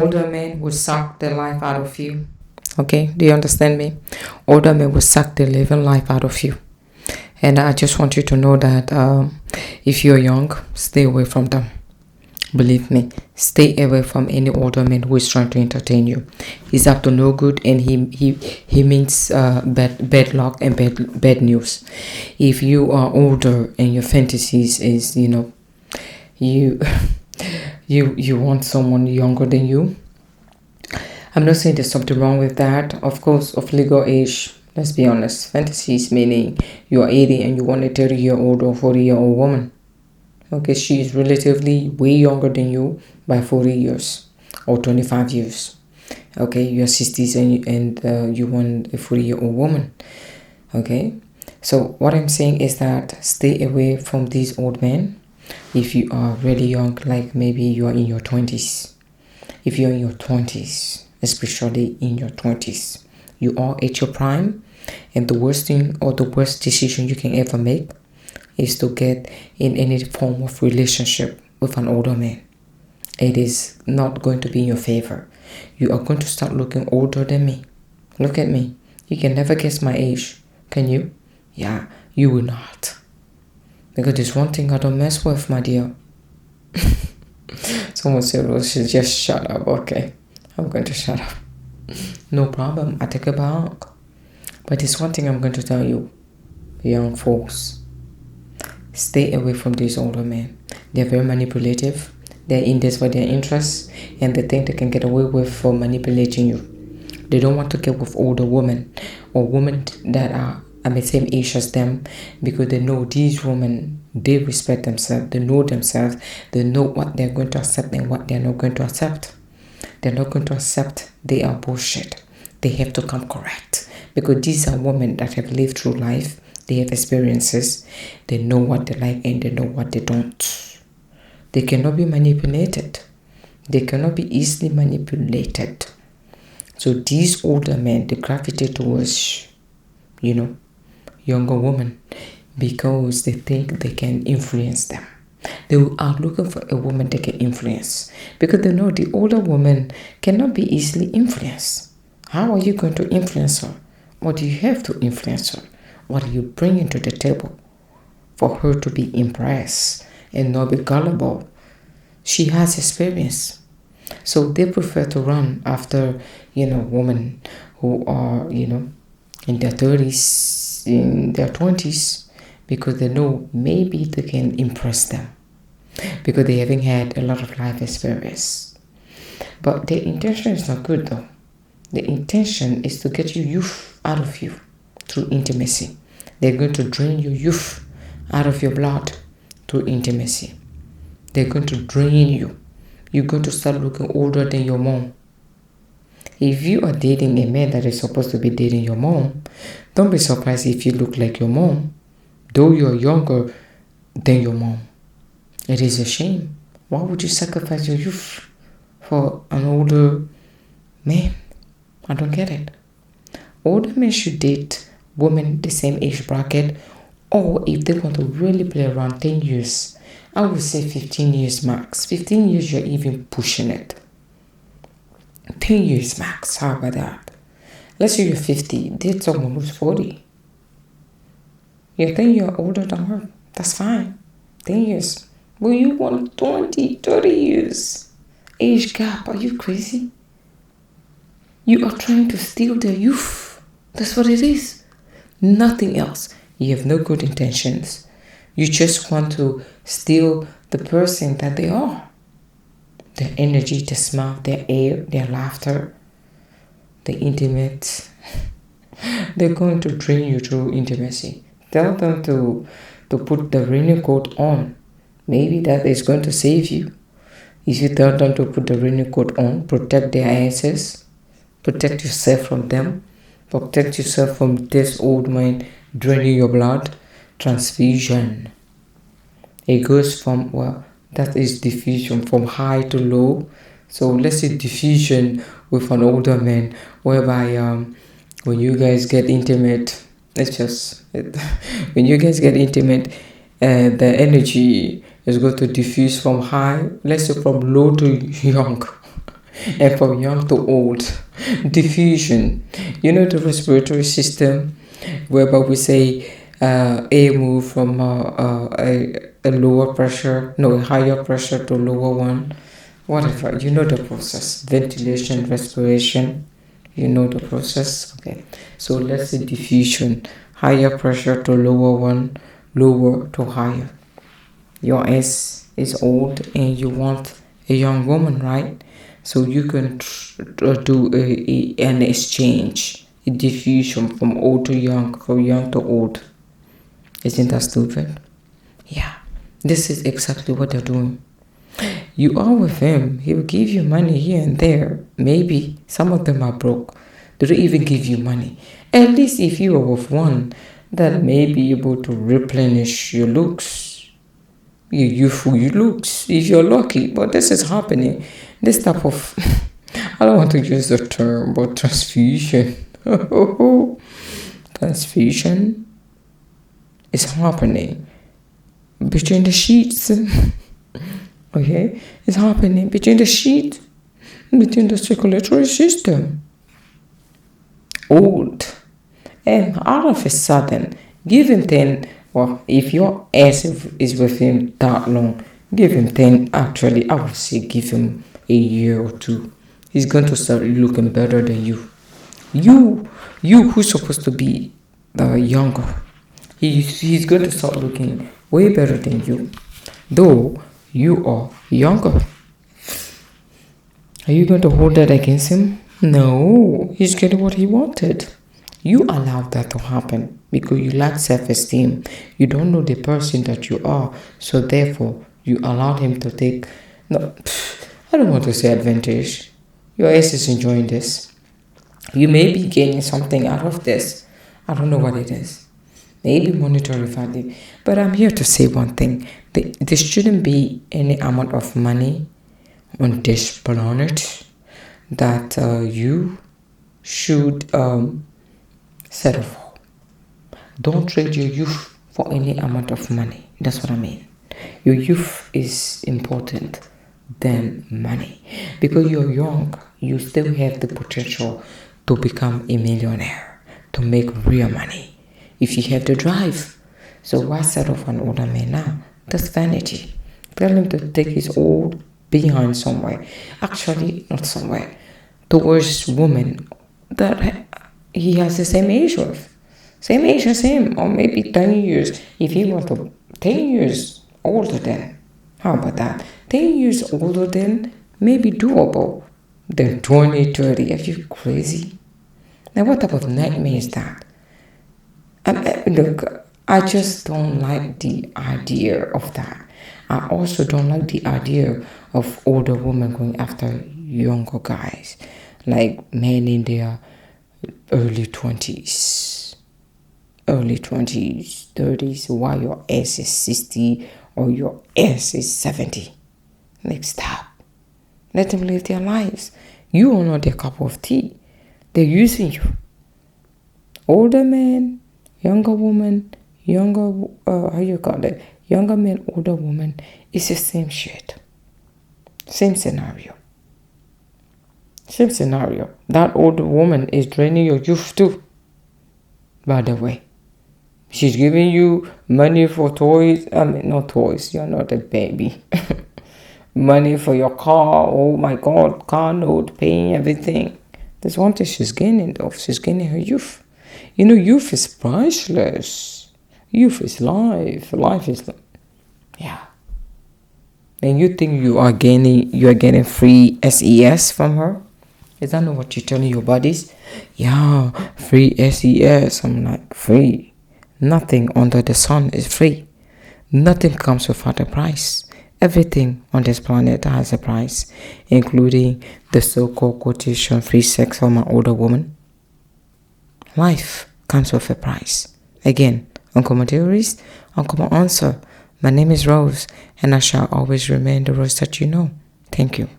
Older men will suck the life out of you. Okay, do you understand me? Older men will suck the living life out of you. And I just want you to know that if you're young, stay away from them. Believe me, stay away from any older man who is trying to entertain you. He's up to no good, and he means bad luck and bad news. If you are older and your fantasies is you you want someone younger than you, I'm not saying there's something wrong with that. Of course, of legal age. Let's be honest. Fantasies meaning you are 80 and you want a 30-year-old or 40-year-old woman. Okay, she is relatively way younger than you by 40 years or 25 years. Okay, you're 60s and you want a 40-year-old woman. Okay, so what I'm saying is that stay away from these old men if you are really young, like maybe you are in your 20s. If you're in your 20s, especially in your 20s, you are at your prime, and the worst thing or the worst decision you can ever make is to get in any form of relationship with an older man. It is not going to be in your favor. You are going to start looking older than me. Look at me. You can never guess my age. Can you? Yeah, you will not. Because there's one thing I don't mess with, my dear. Someone said, well, she just shut up. Okay, I'm going to shut up. No problem. I take it back. But there's one thing I'm going to tell you, young folks. Stay away from these older men. They're very manipulative. They're in this for their interests, and they think they can get away with for manipulating you. They don't want to get with older women or women that are at the same age as them, because they know these women, they respect themselves, they know themselves, they know what they're going to accept and what they're not going to accept. They're not going to accept their bullshit. They have to come correct, because these are women that have lived through life. They have experiences. They know what they like and they know what they don't. They cannot be manipulated. They cannot be easily manipulated. So these older men, they gravitate towards, younger women because they think they can influence them. They are looking for a woman they can influence because they know the older woman cannot be easily influenced. How are you going to influence her? What do you have to influence her? What are you bringing to the table for her to be impressed and not be gullible? She has experience. So they prefer to run after, women who are, in their 30s, in their 20s, because they know maybe they can impress them because they haven't had a lot of life experience. But their intention is not good though. The intention is to get your youth out of you through intimacy. They're going to drain your youth out of your blood through intimacy. They're going to drain you. You're going to start looking older than your mom. If you are dating a man that is supposed to be dating your mom, don't be surprised if you look like your mom, though you're younger than your mom. It is a shame. Why would you sacrifice your youth for an older man? I don't get it. Older men should date women the same age bracket, or if they want to really play around, 10 years. I would say 15 years max. 15 years, you're even pushing it. 10 years max. How about that? Let's say you're 50, date someone who's 40. You think you're older than her. That's fine. 10 years. But you want 20, 30 years. Age gap. Are you crazy? You are trying to steal their youth. That's what it is. Nothing else. You have no good intentions. You just want to steal the person that they are. Their energy, their smile, their air, their laughter, their intimate. They're going to drain you through intimacy. Tell them to put the raincoat on. Maybe that is going to save you. If you tell them to put the raincoat on, protect their asses. Protect yourself from them. Protect yourself from this old man draining your blood. Transfusion. It goes from, that is diffusion, from high to low. So let's say diffusion with an older man, whereby when you guys get intimate, when you guys get intimate, the energy is going to diffuse from high, let's say from low to young. And from young to old, diffusion. You know the respiratory system, whereby we say air move from a lower pressure, no, a higher pressure to lower one, whatever. You know the process. Ventilation, respiration. You know the process. Okay. So let's say diffusion, higher pressure to lower one, lower to higher. Your ex is old and you want a young woman, right? So you can do an exchange, a diffusion from old to young, from young to old. Isn't that stupid? Yeah, this is exactly what they're doing. You are with him, he will give you money here and there. Maybe some of them are broke. They don't even give you money. At least if you are with one that may be able to replenish your looks, your youthful looks, if you're lucky. But this is happening. This type of, I don't want to use the term, but transfusion. Transfusion is happening between the sheets. Okay, it's happening between the sheet, between the circulatory system. Old. And all of a sudden, give him 10. Well, if your ass is with him that long, give him 10. Actually, I would say give him a year or two. He's going to start looking better than you. You who's supposed to be younger, he's going to start looking way better than you. Though you are younger. Are you going to hold that against him? No, he's getting what he wanted. You allowed that to happen because you lack self-esteem. You don't know the person that you are, so therefore you allowed him to take. No, I don't want to say advantage. Your ass is enjoying this. You may be gaining something out of this. I don't know what it is. Maybe monetary value. But I'm here to say one thing. There shouldn't be any amount of money on this planet that you should settle for. Don't trade your youth for any amount of money. That's what I mean. Your youth is important than money. Because you're young, you still have the potential to become a millionaire, to make real money, if you have the drive. So why settle for an older man now? That's vanity. Tell him to take his old behind somewhere. Actually, not somewhere. Towards women that he has the same age with. Same age as him, or maybe 10 years. If he wants to 10 years older than. How about that? 10 years older than may be doable than 20, 30. Are you crazy? Now what type of nightmare is that? Look, I just don't like the idea of that. I also don't like the idea of older women going after younger guys, like men in their early 20s, 30s, while your ass is 60 or your ass is 70. Like, stop. Let them live their lives. You are not their cup of tea. They're using you. Older men, younger woman, younger men, older woman, it's the same shit. Same scenario. That older woman is draining your youth too. By the way, she's giving you money for toys. I mean, not toys. You're not a baby. Money for your car. Oh my God, car note, paying everything. There's one thing she's gaining though. She's gaining her youth. You know, youth is priceless. Youth is life. Life is yeah. And you think you are getting free SES from her? Is that not what you're telling your bodies? Yeah, free SES. I'm like, free. Nothing under the sun is free. Nothing comes without a price. Everything on this planet has a price, including the so-called quotation free sex from an older woman. Life comes with a price. Again, uncommon theories, uncommon answer. My name is Rose, and I shall always remain the Rose that you know. Thank you.